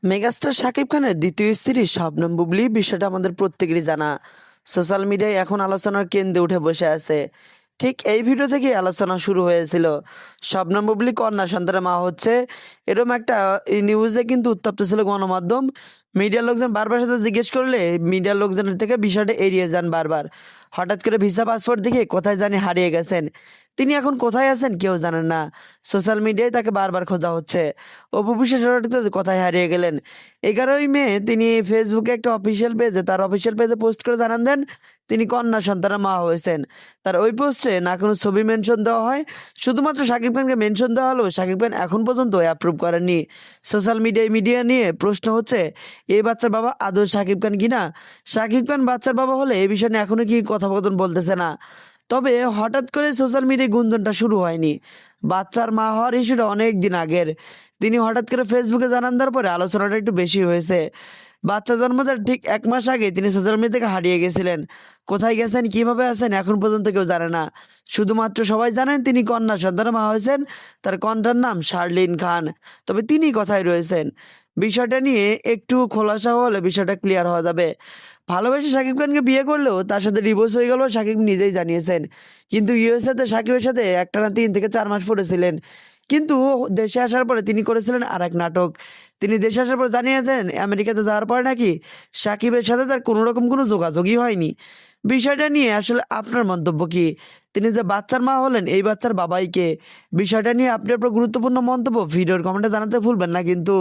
Megastar Shakib খানের দ্বিতীয় স্ত্রী শবনম বুবলি বিষয়টা আমাদের প্রত্যেকেরই জানা। সোশ্যাল মিডিয়ায় এখন আলোচনার কেন্দ্রে উঠে বসে আছে। ঠিক এই ভিডিও থেকে আলোচনা শুরু হয়েছিল। শবনম বুবলি কন্যা সন্তানের মা হচ্ছে, এরকম একটা নিউজে কিন্তু উত্তপ্ত ছিল গণমাধ্যম। মিডিয়ার লোকজন বারবার সাথে জিজ্ঞেস করলে মিডিয়ার লোকজনের থেকে বিষয়টা এড়িয়ে যান বারবার। হঠাৎ করে ভিসা পাসপোর্ট দেখে কোথায় জানি হারিয়ে গেছেন। তিনি এখন কোথায় আছেন কেউ জানেন না। সোশ্যাল মিডিয়ায় তাকে বারবার খোঁজা হচ্ছে। অপু বিশ্বাস কোথায় হারিয়ে গেলেন। 11ই মে তিনি ফেসবুকে একটা অফিসিয়াল পেজে পোস্ট করে জানান দেন তিনি কন্যা সন্তানের মা হয়েছেন। তার ওই পোস্টে না কোনো ছবি মেনশন দেওয়া হয়, শুধুমাত্র শাকিব খানকে মেনশন দেওয়া হলেও শাকিব খান এখন পর্যন্ত অ্যাপ্রুভ করেননি। সোশ্যাল মিডিয়া নিয়ে প্রশ্ন হচ্ছে, এই বাচ্চার বাবা আদৌ শাকিব খান কিনা। শাকিব খান বাচ্চার বাবা হলে এই বিষয় নিয়ে এখনো কি কথোপকথন বলতেছে না। তবে হঠাৎ করে সোশ্যাল মিডিয়ায় গুঞ্জনটা শুরু হয়নি, বাচ্চার মা হওয়ার ইস্যুটা অনেক দিন আগের। তিনি হঠাৎ করে ফেসবুকে জানান দেওয়ার পরে আলোচনাটা একটু বেশি হয়েছে। বাচ্চা জন্ম দেওয়ার ঠিক 1 মাস আগে তিনি সোশ্যাল মিডিয়া থেকে হারিয়ে গেছিলেন। কোথায় গেছেন, কিভাবে আছেন এখন পর্যন্ত কেউ জানে না। শুধুমাত্র সবাই জানেন তিনি কন্যা সন্তানের মা হয়েছেন, তার কন্যার নাম শার্লিন খান। তবে তিনি কোথায় রয়েছেন, বিষয়টা নিয়ে একটু খোলাসা হলে বিষয়টা ক্লিয়ার হওয়া যাবে। ভালোবেসে শাকিব খানকে বিয়ে করলেও তার সাথে ডিভোর্স হয়ে গেল শাকিব নিজেই জানিয়েছেন। কিন্তু ইউএসএতে শাকিবের সাথে একটানা 3 থেকে 4 মাস পড়েছিলেন। কিন্তু দেশে আসার পরে তিনি করেছিলেন আর এক নাটক। তিনি দেশে আসার পর জানিয়েছেন আমেরিকাতে যাওয়ার পরে নাকি সাকিবের সাথে তার কোনো রকম কোনো যোগাযোগই হয়নি। বিষয়টা নিয়ে আসলে আপনার মন্তব্য কি? তিনি যে বাচ্চার মা হলেন, এই বাচ্চার বাবাই কে? বিষয়টা নিয়ে আপনি আপনার গুরুত্বপূর্ণ মন্তব্য ভিডিওর কমেন্টে জানাতে ভুলবেন না কিন্তু।